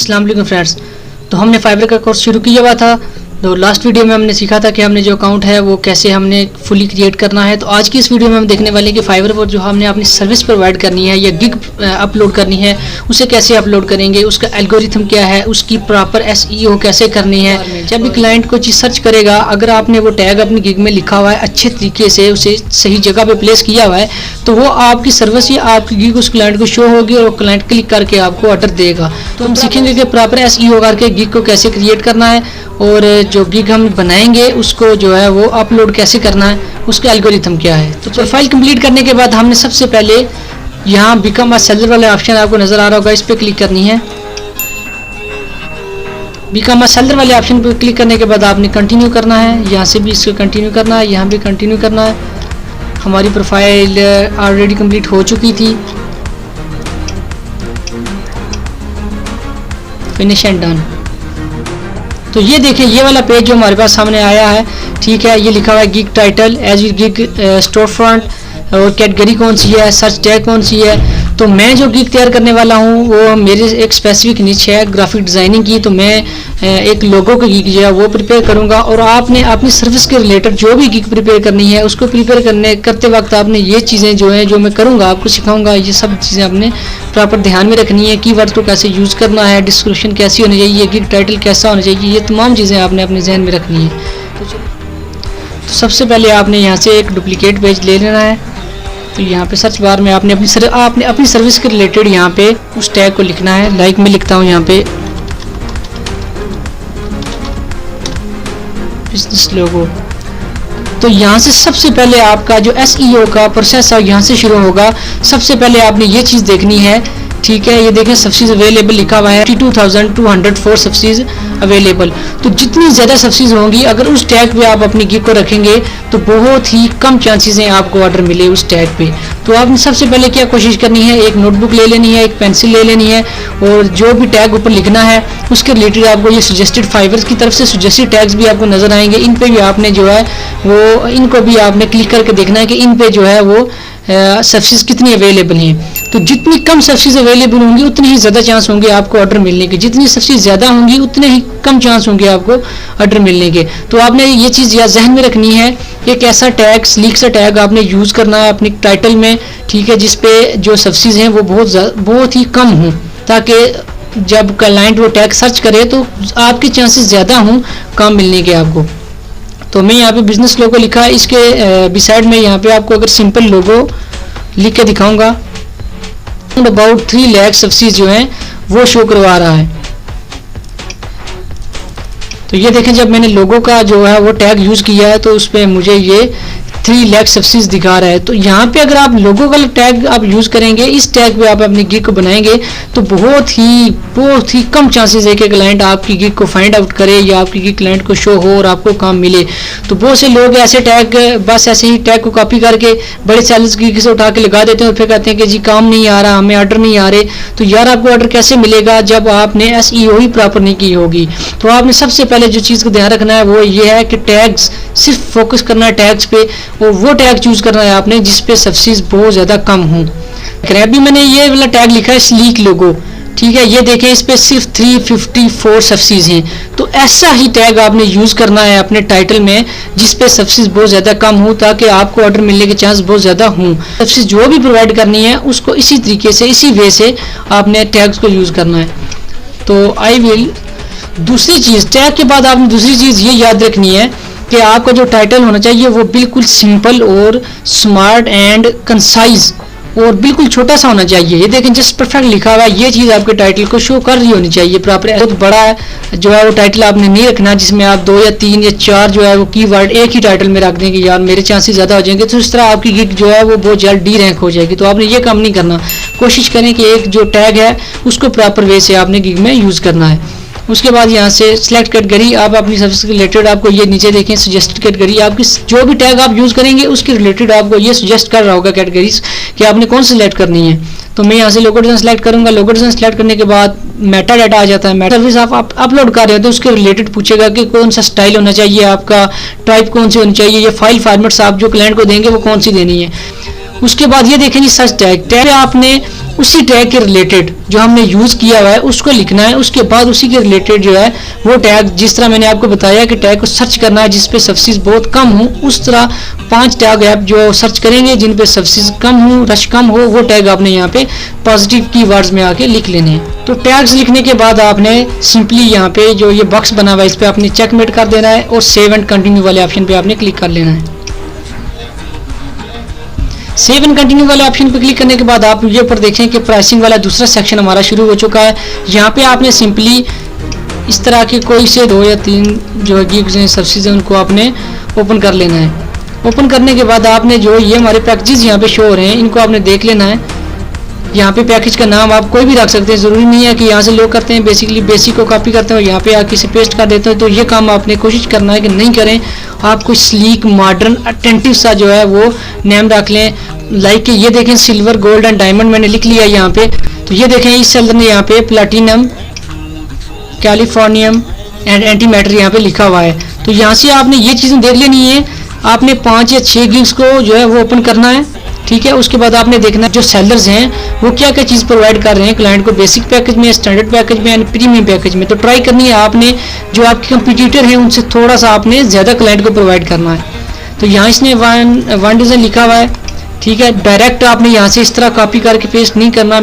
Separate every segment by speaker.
Speaker 1: अस्सलाम वालेकुम फ्रेंड्स। तो हमने फाइबर का कोर्स शुरू किया हुआ था। तो लास्ट वीडियो में हमने सीखा था कि हमने जो अकाउंट है वो कैसे हमने फुली क्रिएट करना है। तो आज की इस वीडियो में हम देखने वाले हैं कि फाइबर पर जो हमने अपनी सर्विस प्रोवाइड करनी है या गिग अपलोड करनी है उसे कैसे अपलोड करेंगे, उसका एल्गोरिथम क्या है, उसकी प्रॉपर SEO कैसे करनी है। जब भी क्लाइंट कोई चीज़ सर्च करेगा, अगर आपने वो टैग अपनी गिग में लिखा हुआ है, अच्छे तरीके से उसे सही जगह पे प्लेस किया हुआ है, तो वो आपकी सर्विस या आपकी गिग उस क्लाइंट को शो होगी और क्लाइंट क्लिक करके आपको ऑर्डर देगा। तो हम सीखेंगे कि प्रॉपर SEO करके गिग को कैसे क्रिएट करना है और जो गिग हम बनाएंगे उसको जो है वो अपलोड कैसे करना है, उसका एल्गोरिथम क्या है। तो प्रोफाइल कंप्लीट करने के बाद हमने सबसे पहले यहाँ बिकम अ सेलर वाले ऑप्शन आपको नज़र आ रहा होगा, इस पर क्लिक करनी है। बिकम अ सेलर वाले ऑप्शन पर क्लिक करने के बाद आपने कंटिन्यू करना है, यहाँ से भी इसको कंटिन्यू करना है, यहाँ भी कंटिन्यू करना है। हमारी प्रोफाइल ऑलरेडी कंप्लीट हो चुकी थी। Finish and done. तो ये देखें, ये वाला पेज जो हमारे पास सामने आया है, ठीक है। ये लिखा हुआ है gig title, as gig store front, और कैटेगरी कौन सी है, सर्च टैग कौन सी है। तो मैं जो गिग तैयार करने वाला हूँ वो मेरे एक स्पेसिफिक निच है ग्राफिक डिज़ाइनिंग की। तो मैं एक लोगो की गिग जो है वो प्रिपेयर करूँगा और आपने अपनी सर्विस के रिलेटेड जो भी गिग प्रिपेयर करनी है उसको प्रिपेयर करते वक्त आपने ये चीज़ें जो है, जो मैं करूँगा आपको सिखाऊंगा, ये सब चीज़ें आपने प्रॉपर ध्यान में रखनी है। कीवर्ड को कैसे यूज़ करना है, डिस्क्रिप्शन कैसी होनी चाहिए, गिग टाइटल कैसा होना चाहिए, ये तमाम चीज़ें आपने अपने जहन में रखनी है। तो सबसे पहले आपने यहाँ से एक डुप्लीकेट पेज ले लेना है। तो यहाँ पे सर्च बार में आपने अपनी सर्विस के रिलेटेड यहाँ पे उस टैग को लिखना है। लाइक मैं लिखता हूँ यहाँ पे बिजनेस लोगो। तो यहाँ से सबसे पहले आपका जो SEO का प्रोसेस है यहाँ से शुरू होगा। सबसे पहले आपने ये चीज़ देखनी है, ठीक है। ये देखें सब्सिडीज अवेलेबल लिखा हुआ है, 52,204 सब्सिडीज अवेलेबल। तो जितनी ज़्यादा सब्सिडीज होंगी, अगर उस टैग पे आप अपनी गिग को रखेंगे तो बहुत ही कम चांसेस हैं आपको ऑर्डर मिले उस टैग पे। तो आपने सबसे पहले क्या कोशिश करनी है, एक नोटबुक ले लेनी है, एक पेंसिल ले लेनी है और जो भी टैग ऊपर लिखना है उसके रिलेटेड आपको ये सजेस्टेड फाइबर की तरफ से सजेस्टेड टैग्स भी आपको नजर आएंगे। इन पे भी आपने जो है वो इनको भी आपने क्लिक करके देखना है कि इन पे जो है वो सब्सिडीज कितनी अवेलेबल हैं। तो जितनी कम सब्सिडीज अवेलेबल होंगी उतनी ही ज़्यादा चांस होंगे आपको ऑर्डर मिलने के, जितनी सब्सिडीज ज़्यादा होंगी उतने ही कम चांस होंगे आपको ऑर्डर मिलने के। तो आपने ये चीज़ जहन में रखनी है, एक ऐसा टैग, स्लीक सा टैग आपने यूज़ करना है अपनी टाइटल में, ठीक है, जिसपे जो सब्सिडीज हैं वो बहुत ही कम हों, ताकि जब क्लाइंट वो टैग सर्च करे तो आपके चांसेस ज़्यादा हों काम मिलने के आपको। तो मैं यहाँ पे बिजनेस लोगो लिखा है, इसके बिसाइड में यहाँ पे आपको अगर सिंपल लोगो लिख के दिखाऊंगा, अबाउट 3 लाख सब्सिडीज जो हैं वो शो करवा रहा है। तो ये देखें, जब मैंने लोगो का जो है वो टैग यूज़ किया है तो उस पर मुझे ये 3 लाख सब्सिडीज दिखा रहा है। तो यहाँ पे अगर आप लोगों का टैग आप यूज़ करेंगे, इस टैग पे आप अपनी गिग को बनाएंगे तो बहुत ही कम चांसेस है कि क्लाइंट आपकी गिग को फाइंड आउट करे या आपकी गिग क्लाइंट को शो हो और आपको काम मिले। तो बहुत से लोग ऐसे टैग बस ऐसे ही टैग को कॉपी करके बड़े सेलर्स की गिग से उठा के लगा देते हैं और फिर कहते हैं कि जी काम नहीं आ रहा, हमें ऑर्डर नहीं आ रहे। तो यार आपको ऑर्डर कैसे मिलेगा जब आपने SEO ही प्रॉपर नहीं की होगी। तो आपने सबसे पहले जो चीज़ को ध्यान रखना है वो ये है कि टैग्स, सिर्फ फोकस करना है टैग्स पे और वो टैग चूज करना है आपने जिसपे सब्सिडीज बहुत ज़्यादा कम हों। अभी मैंने ये वाला टैग लिखा है स्लीक लोगो, ठीक है। ये देखें, इस पे सिर्फ 354 सब्सिडीज हैं। तो ऐसा ही टैग आपने यूज़ करना है अपने टाइटल में जिसपे सब्सिडीज बहुत ज़्यादा कम हो, ताकि आपको ऑर्डर मिलने के चांस बहुत ज़्यादा हों। सब्सिडीज जो भी प्रोवाइड करनी है उसको इसी तरीके से, इसी वे से आपने टैग्स को यूज़ करना है। तो दूसरी चीज़, टैग के बाद आपने दूसरी चीज़ ये याद रखनी है कि आपका जो टाइटल होना चाहिए वो बिल्कुल सिंपल और स्मार्ट एंड कंसाइज और बिल्कुल छोटा सा होना चाहिए। ये देखें, जस्ट परफेक्ट लिखा हुआ है, ये चीज़ आपके टाइटल को शो कर रही होनी चाहिए प्रॉपर। बहुत बड़ा जो है वो टाइटल आपने नहीं रखना जिसमें आप 2 या 3 या 4 जो है वो कीवर्ड एक ही टाइटल में रख देंगे, यार मेरे चांसेस ज़्यादा हो जाएंगे। तो इस तरह आपकी गिग जो है वो बहुत जल्द D रैंक हो जाएगी। तो आपने ये काम नहीं करना, कोशिश करें कि एक जो टैग है उसको प्रॉपर वे से आपने गिग में यूज़ करना है। उसके बाद यहाँ से सिलेक्ट कैटेगरी, आप अपनी सर्विस के रिलेटेड आपको ये नीचे देखें सजेस्टेड कैटेगरी, आपकी जो भी टैग आप यूज़ करेंगे उसके रिलेटेड आपको ये सजेस्ट कर रहा होगा कैटेगरीज कि आपने कौन सी सिलेक्ट करनी है। तो मैं यहाँ से लोगो डिज़ाइन सेलेक्ट करूँगा। लोगो डिज़ाइन सेलेक्ट करने के बाद मेटा डाटा आ जाता है। मेटा सर्विस आप अपलोड कर रहे हो तो उसके रिलेटेड पूछेगा कि कौन सा स्टाइल होना चाहिए, आपका टाइप कौन सी होनी चाहिए, या फाइल फॉर्मेट्स आप जो क्लाइंट को देंगे वो कौन सी देनी है। उसके बाद ये देखें जी सर्च टैग आपने उसी टैग के रिलेटेड जो हमने यूज़ किया हुआ है उसको लिखना है। उसके बाद उसी के रिलेटेड जो है वो टैग, जिस तरह मैंने आपको बताया कि टैग को सर्च करना है जिस पे सब्सिडी बहुत कम हो, उस तरह 5 टैग ऐप जो सर्च करेंगे जिन पे सब्सिडी कम हो, रश कम हो, वो टैग आपने यहाँ पे पॉजिटिव कीवर्ड्स में आके लिख लेने हैं। तो टैग्स लिखने के बाद आपने सिंपली यहाँ पे जो ये बॉक्स बना हुआ है इस पर आपने चेकमेट कर देना है और सेव एंड कंटिन्यू वाले ऑप्शन पे आपने क्लिक कर लेना है। सेव एंड कंटिन्यू वाले ऑप्शन पर क्लिक करने के बाद आप ये ऊपर देखें कि प्राइसिंग वाला दूसरा सेक्शन हमारा शुरू हो चुका है। यहाँ पे आपने सिंपली इस तरह के कोई से 2 या 3 जो है गिग्स हैं, सब्सिडीज हैं, उनको आपने ओपन कर लेना है। ओपन करने के बाद आपने जो ये हमारे पैकेजेस यहाँ पे शो हो रहे हैं इनको आपने देख लेना है। यहाँ पे पैकेज का नाम आप कोई भी रख सकते हैं, ज़रूरी नहीं है कि यहाँ से लोग करते हैं बेसिकली बेसिक को कॉपी करते हैं और यहाँ पे आके इसे पेस्ट कर देते हैं। तो ये काम आपने कोशिश करना है कि नहीं करें, आप कोई स्लीक मॉडर्न अटेंटिव सा जो है वो नेम रख लें। लाइक ये देखें सिल्वर गोल्ड एंड डायमंड मैंने लिख लिया यहाँ पे। तो ये देखें इस सेलर ने यहाँ पे platinum californium and anti matter यहाँ पे लिखा हुआ है। तो यहाँ से आपने ये चीज़ें देख लेनी है। आपने 5 या 6 गिग्स को जो है वो ओपन करना है, ठीक है। उसके बाद आपने देखना है जो सेलर्स हैं वो क्या क्या चीज़ प्रोवाइड कर रहे हैं क्लाइंट को, बेसिक पैकेज में, स्टैंडर्ड पैकेज में एंड प्रीमियम पैकेज में। तो ट्राई करनी है आपने जो आपके कंपटीटर हैं उनसे थोड़ा सा आपने ज़्यादा क्लाइंट को प्रोवाइड करना है। तो यहाँ इसने वन डिज़ाइन लिखा हुआ है, ठीक है। डायरेक्ट आपने यहाँ से इस तरह कॉपी करके पेस्ट नहीं करना,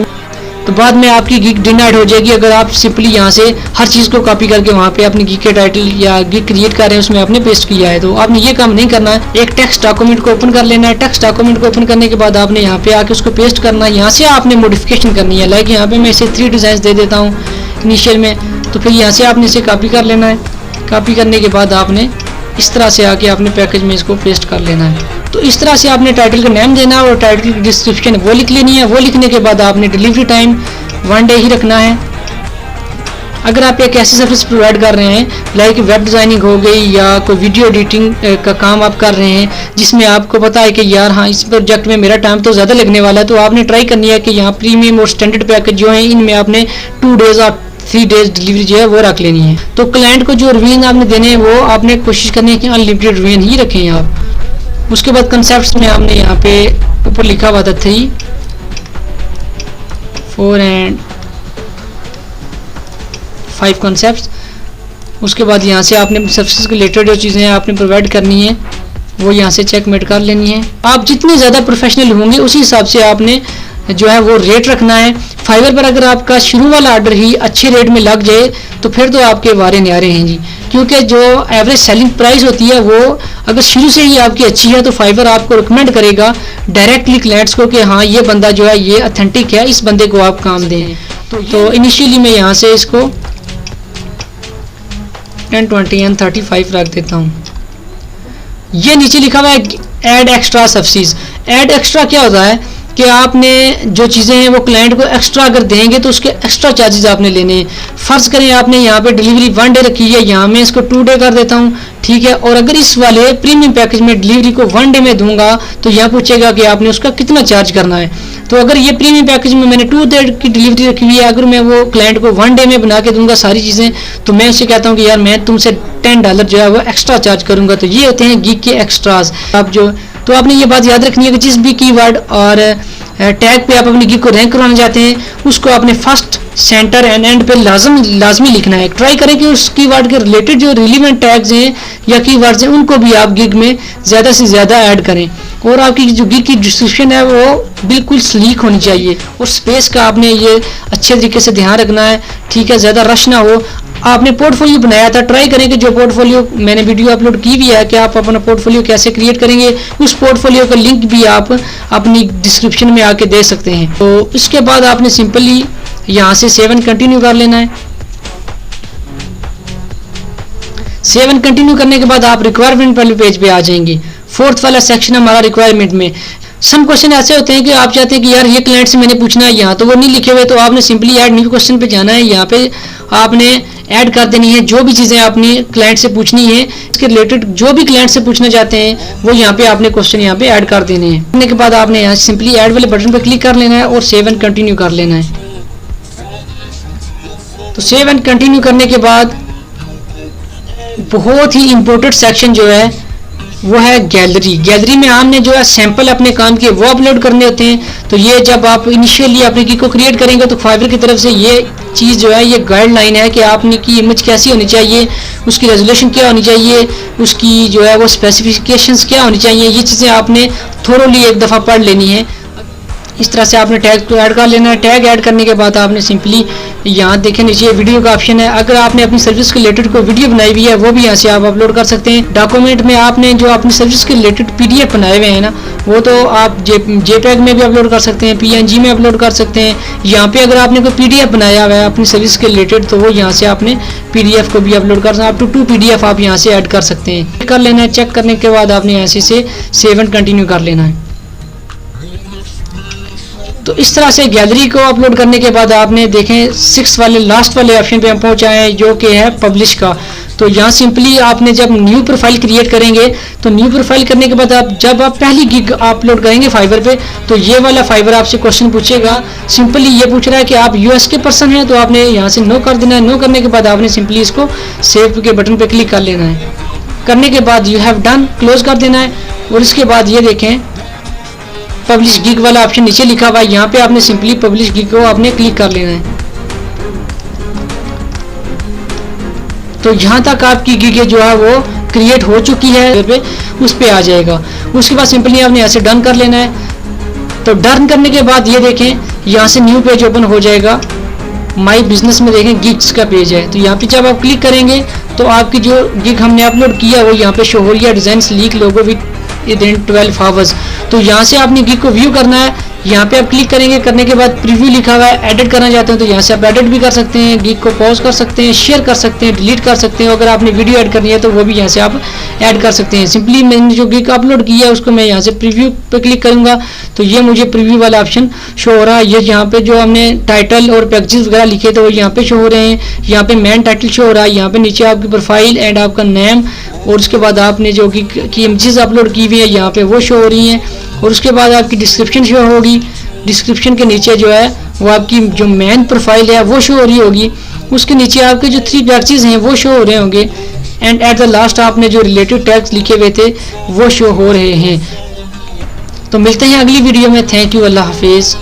Speaker 1: तो बाद में आपकी गिग डिनाइड हो जाएगी अगर आप सिंपली यहाँ से हर चीज़ को कॉपी करके वहाँ पे अपनी गिग के टाइटल या गिग क्रिएट कर रहे हैं उसमें आपने पेस्ट किया है। तो आपने ये काम नहीं करना है। एक टेक्स्ट डॉक्यूमेंट को ओपन कर लेना है। टेक्स्ट डॉक्यूमेंट को ओपन करने के बाद आपने यहाँ पे आके उसको पेस्ट करना है। यहाँ से आपने मॉडिफिकेशन करनी है। लाइक यहाँ पे मैं इसे 3 डिज़ाइन दे देता हूँ इनिशियल में, तो फिर यहाँ से आपने इसे कॉपी कर लेना है। कॉपी करने के बाद आपने इस तरह से आके अपने पैकेज में इसको पेस्ट कर लेना है। तो इस तरह से आपने टाइटल का नेम देना है और टाइटल की डिस्क्रिप्शन वो लिख लेनी है। वो लिखने के बाद आपने डिलीवरी टाइम 1 डे ही रखना है। अगर आप एक ऐसी सर्विस प्रोवाइड कर रहे हैं लाइक वेब डिज़ाइनिंग हो गई या कोई वीडियो एडिटिंग का काम आप कर रहे हैं जिसमें आपको पता है कि यार हाँ इस प्रोजेक्ट में मेरा टाइम तो ज़्यादा लगने वाला है, तो आपने ट्राई करनी है कि यहाँ प्रीमियम और स्टैंडर्ड पैकेज जो है इनमें आपने 2 डेज़ और 3 डेज डिलीवरी जो है वो रख लेनी है। तो क्लाइंट को जो रिवीजन आपने देने हैं वो आपने कोशिश करनी है कि अनलिमिटेड रिवीजन ही रखें आप। उसके बाद कंसेप्ट्स में आपने यहाँ पे ऊपर लिखा हुआ था 3, 4 एंड 5 कॉन्सेप्ट्स। उसके बाद यहाँ से आपने सर्विसेज के रिलेटेड जो चीज़ें हैं आपने प्रोवाइड करनी है वो यहाँ से चेकमेट कर लेनी है। आप जितने ज़्यादा प्रोफेशनल होंगे उसी हिसाब से आपने जो है वो रेट रखना है। फाइवर पर अगर आपका शुरू वाला ऑर्डर ही अच्छे रेट में लग जाए तो फिर तो आपके वारे न्यारे हैं जी, क्योंकि जो एवरेज सेलिंग प्राइस होती है वो अगर शुरू से ही आपकी अच्छी है तो फाइवर आपको रिकमेंड करेगा डायरेक्टली क्लाइंट्स को कि हाँ ये बंदा जो है ये ऑथेंटिक है, इस बंदे को आप काम दें। तो इनिशियली मैं यहाँ से इसको 10, 20 एंड 35 रख देता हूँ। ये नीचे लिखा हुआ है add extra subsidies. Add extra क्या होता है कि आपने जो चीज़ें हैं वो क्लाइंट को एक्स्ट्रा अगर देंगे तो उसके एक्स्ट्रा चार्जेस आपने लेने हैं। फ़र्ज़ करें आपने यहाँ पे डिलीवरी 1 डे रखी है, यहाँ मैं इसको 2 डे कर देता हूँ, ठीक है। और अगर इस वाले प्रीमियम पैकेज में डिलीवरी को 1 डे में दूंगा तो यहाँ पूछेगा कि आपने उसका कितना चार्ज करना है। तो अगर ये प्रीमियम पैकेज में मैंने 2 डे की डिलीवरी रखी हुई है, अगर मैं वो क्लाइंट को 1 डे में बना के दूंगा सारी चीज़ें, तो मैं उससे कहता हूँ कि यार मैं तुमसे $10 जो है वो एक्स्ट्रा चार्ज करूँगा। तो ये होते हैं गिग के एक्स्ट्राज। आप जो तो आपने ये बात याद रखनी है कि जिस भी कीवर्ड और टैग पे आप अपनी गिग को रैंक करवाना चाहते हैं उसको आपने फर्स्ट, सेंटर एंड एंड पे लाजमी लिखना है। ट्राई करें कि उस कीवर्ड के रिलेटेड जो रिलेवेंट टैग्स हैं या कीवर्ड्स हैं उनको भी आप गिग में ज़्यादा से ज़्यादा ऐड करें। और आपकी जो गिग की डिस्क्रिप्शन है वो बिल्कुल स्लीक होनी चाहिए और स्पेस का आपने ये अच्छे तरीके से ध्यान रखना है, ठीक है। ज़्यादा रश ना हो। आपने पोर्टफोलियो बनाया था, ट्राई करें कि जो पोर्टफोलियो मैंने वीडियो अपलोड की भी है कि आप अपना पोर्टफोलियो कैसे क्रिएट करेंगे, उस पोर्टफोलियो का लिंक भी आप अपनी डिस्क्रिप्शन में आके दे सकते हैं। तो इसके बाद आपने सिंपली यहाँ से सेव एंड कंटिन्यू कर लेना है। सेव एंड कंटिन्यू करने के बाद आप रिक्वायरमेंट वाले पेज पे आ जाएंगे। 4th वाला सेक्शन हमारा रिक्वायरमेंट में सम क्वेश्चन ऐसे होते हैं कि आप चाहते हैं कि यार ये क्लाइंट से मैंने पूछना है, यहाँ तो वो नहीं लिखे हुए, तो आपने सिंपली ऐड न्यू क्वेश्चन पे जाना है। यहाँ पे आपने ऐड कर देनी है जो भी चीज़ें आपने क्लाइंट से पूछनी है, इसके रिलेटेड जो भी क्लाइंट से पूछना चाहते हैं वो यहाँ पे आपने क्वेश्चन यहाँ पे ऐड कर देने हैं। करने के बाद आपने यहाँ सिंपली ऐड वाले बटन पर क्लिक कर लेना है और सेव एंड कंटिन्यू कर लेना है। तो सेव एंड कंटिन्यू करने के बाद बहुत ही इम्पोर्टेंट सेक्शन जो है वो है गैलरी। गैलरी में हमने जो है सैंपल अपने काम के वो अपलोड करने होते हैं। तो ये जब आप इनिशियली अपने गिग को क्रिएट करेंगे तो फाइवर की तरफ से ये चीज़ जो है, ये गाइडलाइन है कि आपने की इमेज कैसी होनी चाहिए, उसकी रेजोल्यूशन क्या होनी चाहिए, उसकी जो है वो स्पेसिफिकेशंस क्या होनी चाहिए। ये चीज़ें आपने थोरोली एक दफ़ा पढ़ लेनी है। इस तरह से आपने टैग तो ऐड कर लेना है। टैग ऐड करने के बाद आपने सिंपली यहाँ देखें नीचे वीडियो का ऑप्शन है। अगर आपने अपनी सर्विस के रिलेटेड कोई वीडियो बनाई हुई है वो भी यहाँ से आप अपलोड कर सकते हैं। डॉक्यूमेंट में आपने जो अपनी सर्विस के रिलेटेड PDF बनाए हुए हैं ना, वो तो आप JPEG में भी अपलोड कर सकते हैं, PNG में अपलोड कर सकते हैं। यहाँ पे अगर आपने कोई PDF बनाया हुआ है अपनी सर्विस के रिलेटेड तो वो यहाँ से आपने PDF को भी अपलोड कर सकते हैं। अप टू 2 PDF आप यहाँ से ऐड कर सकते हैं। कर लेना है। चेक करने के बाद आपने यहाँ से सेव एंड कंटिन्यू कर लेना है। तो इस तरह से गैलरी को अपलोड करने के बाद आपने देखें 6 वाले लास्ट वाले ऑप्शन पे हम पहुंच आए हैं, जो कि है पब्लिश का। तो यहाँ सिंपली आपने जब न्यू प्रोफाइल क्रिएट करेंगे तो न्यू प्रोफाइल करने के बाद जब आप पहली गिग अपलोड करेंगे फाइवर पे तो ये वाला फाइवर आपसे क्वेश्चन पूछेगा। सिंपली ये पूछ रहा है कि आप US के पर्सन हैं, तो आपने यहाँ से नो कर देना है। नो करने के बाद आपने सिंपली इसको सेव के बटन पे क्लिक कर लेना है। करने के बाद यू हैव डन क्लोज कर देना है। और इसके बाद ये देखें पब्लिश गिग वाला ऑप्शन नीचे लिखा हुआ है, यहाँ पे आपने सिंपली पब्लिश गिग को आपने क्लिक कर लेना है। तो यहाँ तक आपकी गिग जो है वो क्रिएट हो चुकी है, पे उस पे आ जाएगा। उसके बाद सिंपली आपने ऐसे डन कर लेना है। तो डन करने के बाद ये देखें यहाँ से न्यू पेज ओपन हो जाएगा। माई बिजनेस में देखें गिग्स का पेज है। तो यहाँ पे जब आप क्लिक करेंगे तो आपकी जो गिग हमने अपलोड किया वो यहाँ पे शो हो रही है, design leak logo with within 12 hours. तो यहाँ से आपने गिग को व्यू करना है। यहाँ पे आप क्लिक करेंगे, करने के बाद प्रीव्यू लिखा हुआ है। एडिट करना चाहते हैं तो यहाँ से आप एडिट भी कर सकते हैं, गिग को पॉज कर सकते हैं, शेयर कर सकते हैं, डिलीट कर सकते हैं। अगर आपने वीडियो ऐड करनी है तो वो भी यहाँ से आप ऐड कर सकते हैं। सिंपली मैंने जो गिग अपलोड किया है उसको मैं यहाँ से प्रीव्यू पे क्लिक करूंगा तो ये मुझे प्रीव्यू वाला ऑप्शन शो हो रहा है। ये यहाँ पे जो हमने टाइटल और पैकेजेस वगैरह लिखे थे वो यहाँ पे शो हो रहे हैं। यहाँ पे मेन टाइटल शो हो रहा है, यहाँ पे नीचे आपकी प्रोफाइल एंड आपका नेम, और उसके बाद आपने जो की इमेजेस अपलोड की हुई है यहाँ पे वो शो हो रही हैं। और उसके बाद आपकी डिस्क्रिप्शन शो होगी। डिस्क्रिप्शन के नीचे जो है वो आपकी जो मेन प्रोफाइल है वो शो हो रही होगी। उसके नीचे आपके जो 3 पैकेजेस हैं वो शो हो रहे होंगे। एंड एट द लास्ट आपने जो रिलेटेड टैग्स लिखे हुए थे वो शो हो रहे हैं। तो मिलते हैं अगली वीडियो में। थैंक यू, अल्लाह हाफिज़।